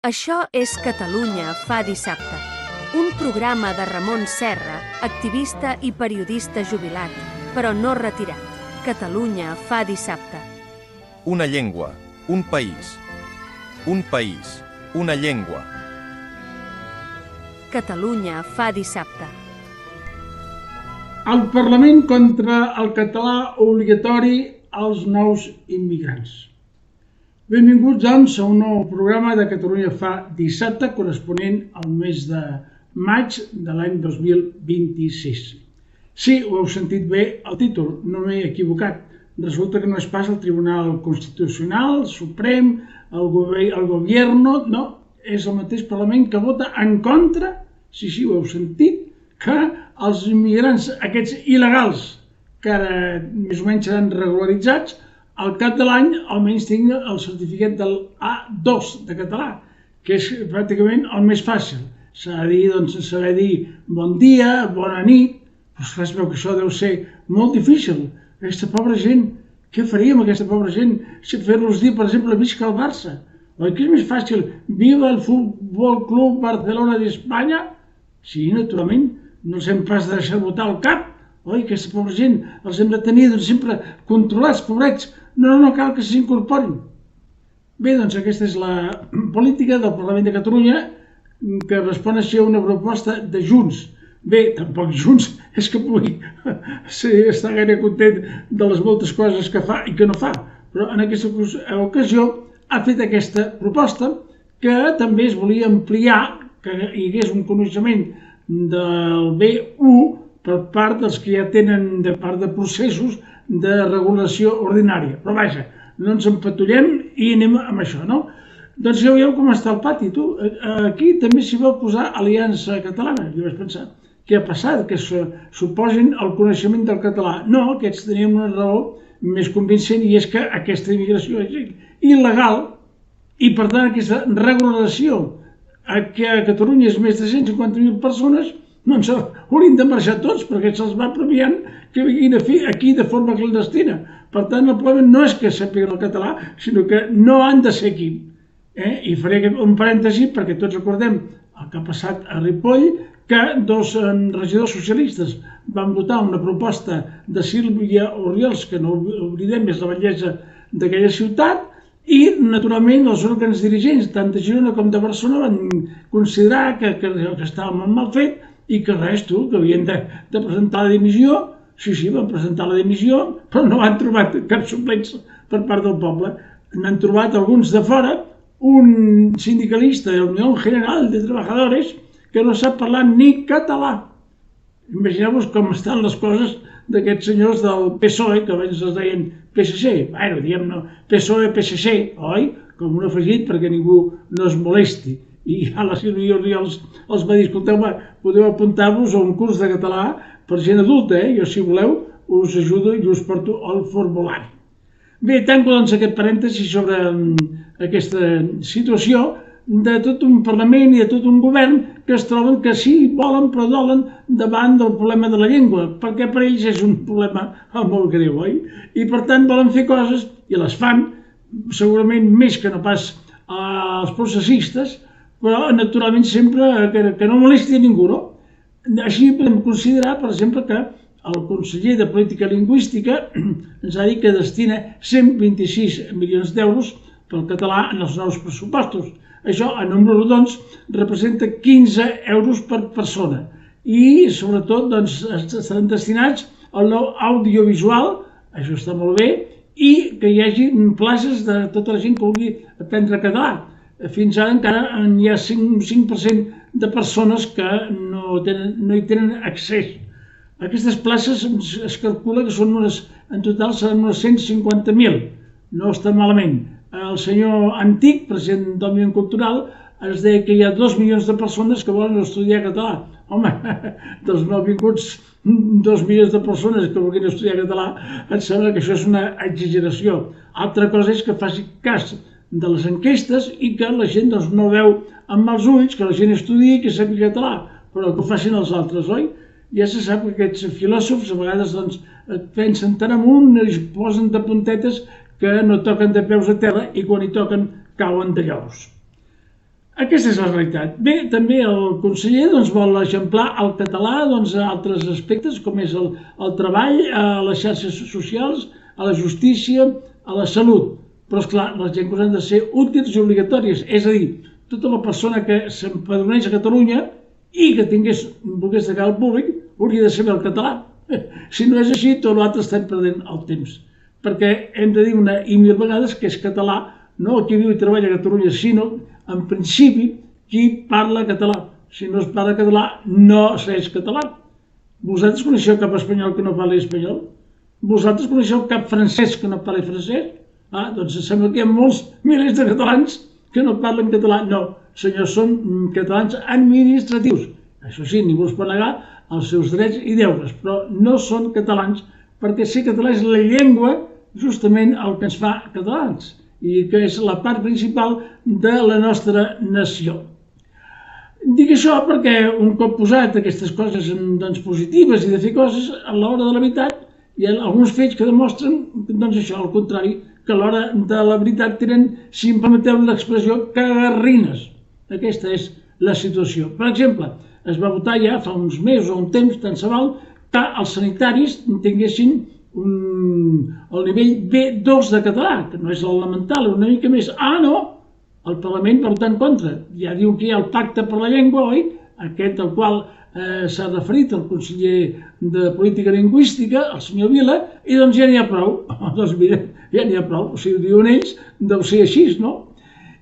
Això és Catalunya fa dissabte, un programa de Ramon Serra, activista i periodista jubilat, però no retirat. Catalunya fa dissabte. Una llengua, un país, una llengua. Catalunya fa dissabte. El Parlament contra el català obligatori als nous immigrants. Benvinguts, doncs, a un nou programa de Catalunya fa dissabte, corresponent al mes de maig de l'any 2026. Sí, ho heu sentit bé, el títol, no m'he equivocat. Resulta que no és pas el Tribunal Constitucional, el Suprem, el Gobierno, no, és el mateix Parlament que vota en contra, sí, ho heu sentit, que els immigrants, aquests il·legals, que ara més o menys seran regularitzats, al cap de l'any almenys tinguin el certificat del A2 de català, que és pràcticament el més fàcil. S'ha de dir, doncs, saber dir bon dia, bona nit, però es veu que això deu ser molt difícil. Aquesta pobra gent, què faríem aquesta pobra gent si fer-los dir, per exemple, visca el Barça? Oi que és més fàcil, viva el Futbol Club Barcelona d'Espanya? Sí, naturalment, no els hem pas de deixar botar al cap. Oi, aquesta pobra gent els hem de tenir sempre controlats, pobrets. No cal que s'incorporin. Bé, doncs aquesta és la política del Parlament de Catalunya que respon a ser una proposta de Junts. Bé, tampoc Junts és que pugui estar gaire content de les moltes coses que fa i que no fa, però en aquesta ocasió ha fet aquesta proposta que també es volia ampliar, que hi hagués un coneixement del B1 per part dels que ja tenen de part de processos de regulació ordinària. Però vaja, no ens empatollem i anem amb això, no? Doncs ja veieu com està el pati, tu. Aquí també s'hi va posar Aliança Catalana. Jo vaig pensar, què ha passat? Que suposin el coneixement del català. No, aquests tenien una raó més convincent i és que aquesta immigració és il·legal i per tant aquesta regulació que a Catalunya és més de 150.000 persones, doncs haurien de marxar tots perquè se'ls va premiant que vinguin a fer aquí de forma clandestina. Per tant, el problema no és que sàpiguen el català, sinó que no han de ser aquí. I faré un parèntesi perquè tots recordem el que ha passat a Ripoll, que dos regidors socialistes van votar una proposta de Sílvia Orriols, que no oblidem és la bellesa d'aquella ciutat, i naturalment els òrgans dirigents, tant de Girona com de Barcelona, van considerar que estava molt mal fet i que res, que havien de presentar la dimissió. Sí, van presentar la dimissió, però no han trobat cap suplència per part del poble. N'han trobat alguns de fora, un sindicalista de la Unió General de Trabajadores que no sap parlar ni català. Imagineu-vos com estan les coses d'aquests senyors del PSOE, que abans es deien PSC. Bueno, diguem-ne PSOE-PSC, oi? Com un afegit perquè ningú no es molesti. I a la Sílvia Orriols els va dir, escolteu, podeu apuntar-vos a un curs de català per gent adulta, Jo, si voleu, us ajudo i us porto el formulari. Bé, tanco doncs aquest parèntesi sobre aquesta situació de tot un Parlament i de tot un govern que es troben que sí, volen però dolen davant del problema de la llengua, perquè per ells és un problema molt greu, oi? I per tant volen fer coses, i les fan, segurament més que no pas els processistes, però naturalment sempre que no molesti a ningú, no? Així podem considerar, per exemple, que el conseller de Política Lingüística ens ha dit que destina 126 milions d'euros pel català en els nous pressupostos. Això, a números rodons, representa 15 euros per persona. I, sobretot, estaran destinats al nou audiovisual, això està molt bé, i que hi hagi places de tota la gent que vulgui aprendre català. Fins ara encara hi ha un 5% de persones que no hi tenen accés. Aquestes places es calcula que són en total seran unes 150.000. No està malament. El senyor Antic, president d'Òmnium Cultural, ens deia que hi ha 2 milions de persones que volen estudiar català. Home, dels nouvinguts 2 milions de persones que vulguin estudiar català, em sembla que això és una exageració. Altra cosa és que faci cas de les enquestes i que la gent no veu amb mals ulls que la gent estudia i que sàpiga català, però que ho facin els altres, oi? Ja se sap que aquests filòsofs a vegades pensen tan amunt i es posen de puntetes que no toquen de peus a terra i quan hi toquen cauen de lloros. Aquesta és la realitat. Bé, també el conseller vol eixamplar el català a altres aspectes, com és el treball, a les xarxes socials, a la justícia, a la salut. Però, esclar, les llengües han de ser útils i obligatòries. És a dir, tota la persona que s'empadroneix a Catalunya i que volgués de cara al públic hauria de saber el català. Si no és així, tot l'altre estem perdent el temps. Perquè hem de dir una i mil vegades que és català, no qui viu i treballa a Catalunya, sinó, en principi, qui parla català. Si no es parla català, no és català. Vosaltres coneixeu cap espanyol que no parli espanyol? Vosaltres coneixeu cap francès que no parli francès? Doncs sembla que hi ha molts milers de catalans que no parlen català. No, senyors, són catalans administratius. Això sí, ningú els pot negar els seus drets i deures, però no són catalans, perquè ser català és la llengua justament el que ens fa catalans i que és la part principal de la nostra nació. Dic això perquè un cop posat aquestes coses positives i de fer coses, a l'hora de la veritat hi ha alguns fets que demostren això, al contrari, que a l'hora de la veritat tenen, si em permeteu l'expressió, cagarrines. Aquesta és la situació. Per exemple, es va votar ja fa uns mesos o un temps, tant se val, que els sanitaris tinguessin el nivell B2 de català, que no és l'elemental, una mica més. No! El Parlament va votar en contra. Ja diu que hi ha el pacte per la llengua, oi? Aquest al qual s'ha referit el conseller de Política Lingüística, el senyor Vila, i doncs ja n'hi ha prou. Doncs mira, ja n'hi ha prou. Si ho diuen ells, deu ser així, no?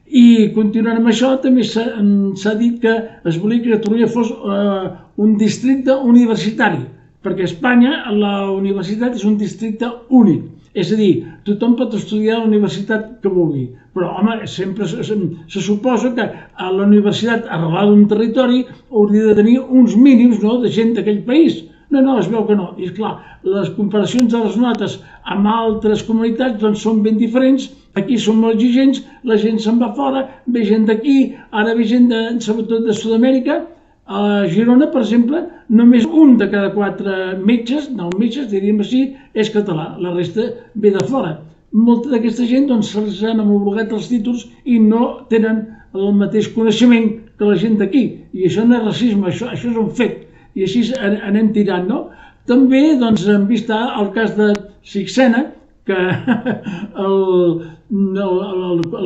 I continuant amb això, també s'ha dit que es volia que Catalunya fos un districte universitari, perquè a Espanya la universitat és un districte únic. És a dir, tothom pot estudiar a la universitat que vulgui, però, home, sempre se suposa que a la universitat arrelada d'un territori hauria de tenir uns mínims de gent d'aquell país. No, es veu que no. I, esclar, les comparacions de les notes amb altres comunitats són ben diferents. Aquí són molt exigents, la gent se'n va fora, ve gent d'aquí, ara ve gent, sobretot de Sud-amèrica. A Girona, per exemple, només un de cada 4 metges, diríem així, és català, la resta ve de fora. Molta d'aquesta gent se'ls han homologat els títols i no tenen el mateix coneixement que la gent d'aquí. I això no és racisme, això és un fet. I així anem tirant, no? També hem vist el cas de Sixena, que la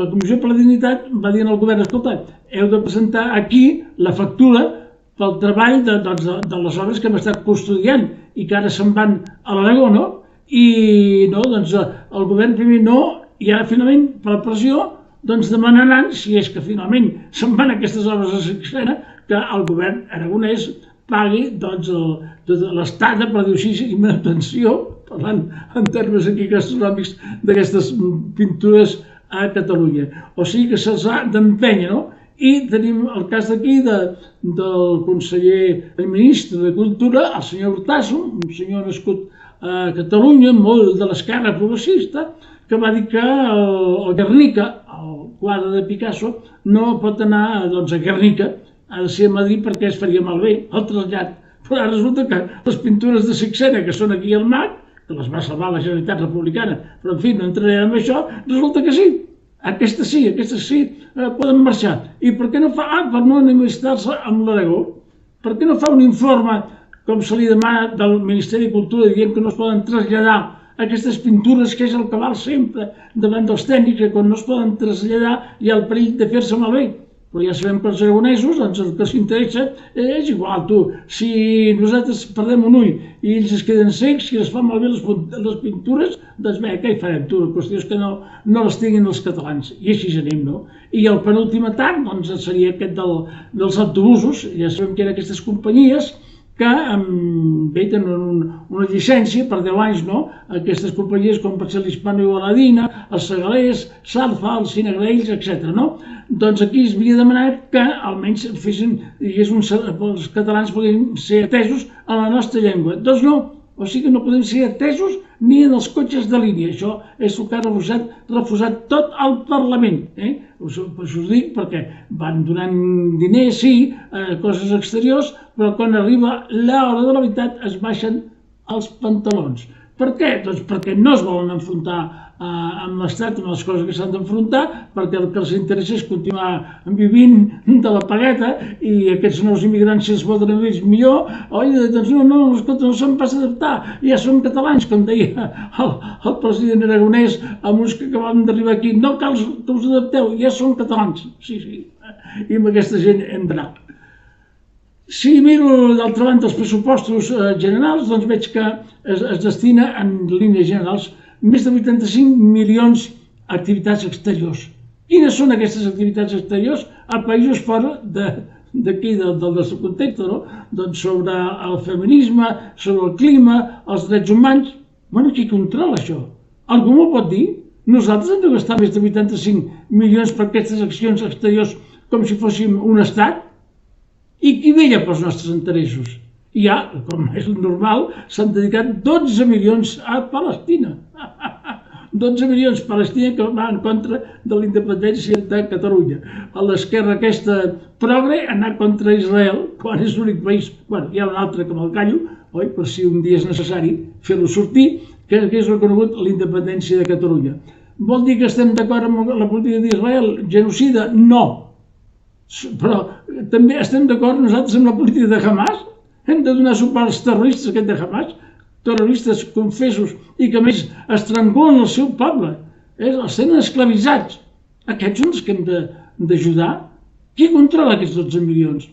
Comissió per la Dignitat va dir al govern: escolta, heu de presentar aquí la factura pel treball de les obres que hem estat custodiant i que ara se'n van a l'Aragó, no? I no, el govern primer no, i ara finalment, per pressió, demanaran, si és que finalment se'n van aquestes obres a Sixena, que el govern aragonès pagui l'estada, per dir-ho així, i manutenció, parlant en termes aquí gastronòmics, d'aquestes pintures a Catalunya. O sigui que se'ls ha d'empènyer, no? I tenim el cas d'aquí del conseller i ministre de Cultura, el senyor Hurtasso, un senyor nascut a Catalunya, molt de l'esquerra progressista, que va dir que el Guernica, el quadre de Picasso, no pot anar a Guernica, ha de ser a Madrid perquè es faria malbé, el trasllat. Però ara resulta que les pintures de Sixena, que són aquí al MAC, que les va salvar la Generalitat Republicana, però en fi, no entraré en això, resulta que sí. Aquestes sí, poden marxar. I per què no fa? Per no enemistar-se amb l'Aragó. Per què no fa un informe, com se li demana del Ministeri de Cultura, dient que no es poden traslladar aquestes pintures, que és el que val sempre davant dels tècnics, que quan no es poden traslladar hi ha el perill de fer-se malbé. Però ja sabem que els aragonesos, el que s'interessa és igual, tu. Si nosaltres perdem un ull i ells es queden cecs, si es fan malbé les pintures, doncs bé, què hi farem, tu? La qüestió és que no les tinguin els catalans. I així anem, no? I el penúltim atac, seria aquest dels autobusos. Ja sabem que eren aquestes companyies que tenen una llicència per 10 anys, no? Aquestes companyies com per ser l'Hispano Igualadina, els Segalers, Salfa, els Cinegraells, etc. Doncs aquí es havia demanat que almenys els catalans podien ser atesos en la nostra llengua. Doncs no, o sigui que no podem ser atesos ni en els cotxes de línia. Això és el que ha refusat tot el Parlament. Això us dic perquè van donant diners, sí, a coses exteriors, però quan arriba l'hora de la veritat es baixen els pantalons. Per què? Doncs perquè no es volen enfrontar amb l'Estat, amb les coses que s'han d'enfrontar, perquè el que els interessa és continuar vivint de la pagueta i aquests nous immigrants, si els voten amb ells millor, doncs no, escolta, no se'n passa d'adaptar, ja som catalans, com deia el president Aragonès amb uns que acabaven d'arribar aquí, no cal que us adapteu, ja som catalans, sí, i amb aquesta gent hem d'anar. Si miro, d'altra banda, els pressupostos generals, doncs veig que es destina, en línies generals, més de 85 milions a activitats exteriors. Quines són aquestes activitats exteriors a països fora d'aquí, del nostre context, no? Doncs sobre el feminisme, sobre el clima, els drets humans. Bueno, qui controla això? Algú m'ho pot dir? Nosaltres hem de gastar més de 85 milions per aquestes accions exteriors com si fóssim un estat? I qui vella pels nostres interessos? I ja, com és normal, s'han dedicat 12 milions a Palestina. 12 milions a Palestina que va en contra de la independència de Catalunya. A l'esquerra aquesta progre anar contra Israel, quan és l'únic país, bueno, hi ha un altre que me'l callo, oi? Per si un dia és necessari fer-lo sortir, que és reconegut la independència de Catalunya. Vol dir que estem d'acord amb la política d'Israel? Genocida? No. Però també estem d'acord nosaltres amb la política de Hamas? Hem de donar suport als terroristes aquests de Hamas, terroristes confessos i que a més estrangulen el seu poble, els tenen esclavitzats. Aquests són els que hem d'ajudar. Qui controla aquests 12 milions?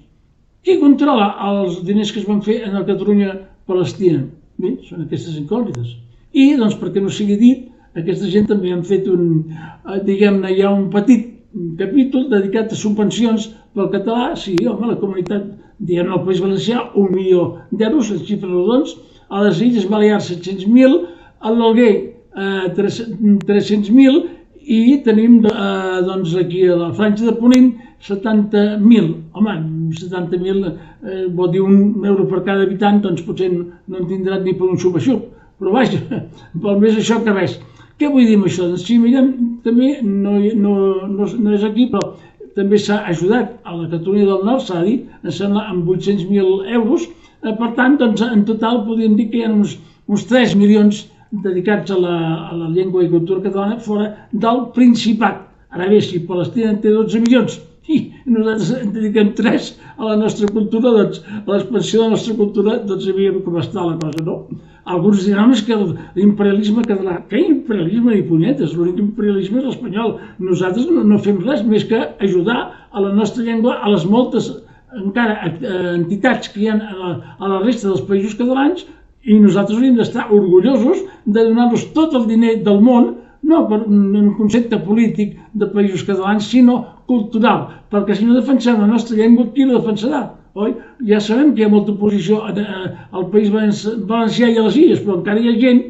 Qui controla els diners que es van fer en la Catalunya-Palestina? Bé, són aquestes incògnites. I, doncs, perquè no sigui dit, aquesta gent també han fet diguem-ne, hi ha un petit capítol dedicat a subvencions pel català. Sí, home, la comunitat, diguem-ne, al País Valencià, 1 milió d'euros, en xifres rodons, a les Illes Balears 700.000, a l'Alguer 300.000 i tenim, doncs, aquí a la Franja de Ponent 70.000. Home, 70.000 vol dir €1 per cada habitant, doncs potser no en tindran ni per un xup-a-xup, però vaja, pel més això que res. Què vull dir amb això? Doncs si mirem, també no és aquí, però també s'ha ajudat a la Catalunya del Nord, s'ha dit, em sembla, amb 800.000 euros. Per tant, doncs, en total podríem dir que hi ha uns 3 milions dedicats a la llengua i cultura catalana fora del Principat. Ara bé, si Palestina en té 12 milions i nosaltres en dediquem 3 a la nostra cultura, doncs a l'expansió de la nostra cultura, doncs sabíem com està la cosa, no? Alguns diran que l'imperialisme català, què imperialisme ni punyetes, l'únic imperialisme és l'espanyol. Nosaltres no fem res més que ajudar a la nostra llengua, a les moltes encara entitats que hi ha a la resta dels països catalans, i nosaltres hauríem d'estar orgullosos de donar-los tot el diner del món, no per un concepte polític de països catalans, sinó cultural, perquè si no defensem la nostra llengua, qui la defensarà? Oi? Ja sabem que hi ha molta oposició al País Valencià i a les Illes, però encara hi ha gent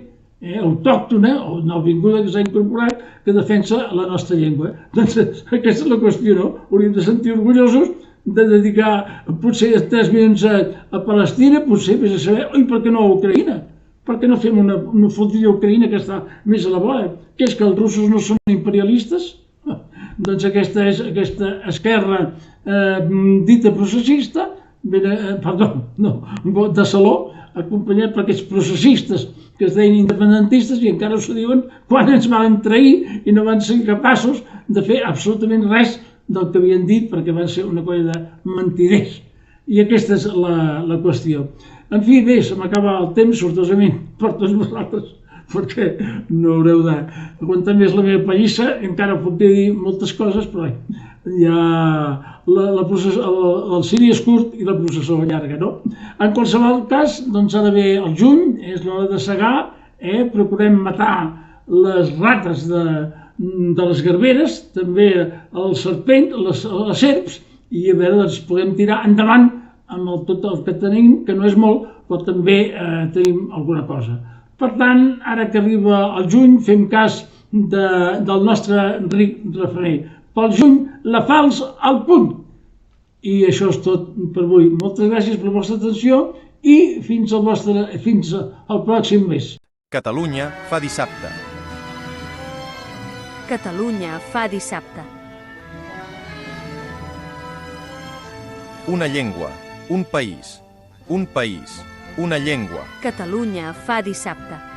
autòctona o nouvinguda que s'ha incorporat que defensa la nostra llengua. Doncs aquesta és la qüestió, no? Hauríem de sentir orgullosos de dedicar potser 3 milions a Palestina, potser vés a saber, oi, per què no a Ucraïna? Per què no fem una flotilla a Ucraïna que està més a la vora? Què és que els russos no són imperialistes? Doncs aquesta és aquesta esquerra dita processista, de Saló, acompanyat per aquests processistes que es deien independentistes i encara s'ho diuen quan ens van trair i no van ser capaços de fer absolutament res del que havien dit, perquè van ser una colla de mentiders. I aquesta és la qüestió. En fi, bé, se m'acaba el temps, sortosament, per tots vosaltres, perquè no haureu d'aguantar més la meva pallissa, encara puc dir moltes coses, però ja el ciri és curt i la processó llarga, no? En qualsevol cas, doncs ha d'haver el juny, és l'hora de segar, procurem matar les rates de les garberes, també el serpent, les serps, i a veure, doncs podem tirar endavant amb tot el que tenim, que no és molt, però també tenim alguna cosa. Per tant, ara que arriba el juny, fem cas del nostre ric refrener. Pel juny, la falç al punt. I això és tot per avui. Moltes gràcies per la vostra atenció i fins al pròxim mes. Catalunya fa dissabte. Catalunya fa dissabte. Una llengua, un país, una llengua. Catalunya fa dissabte.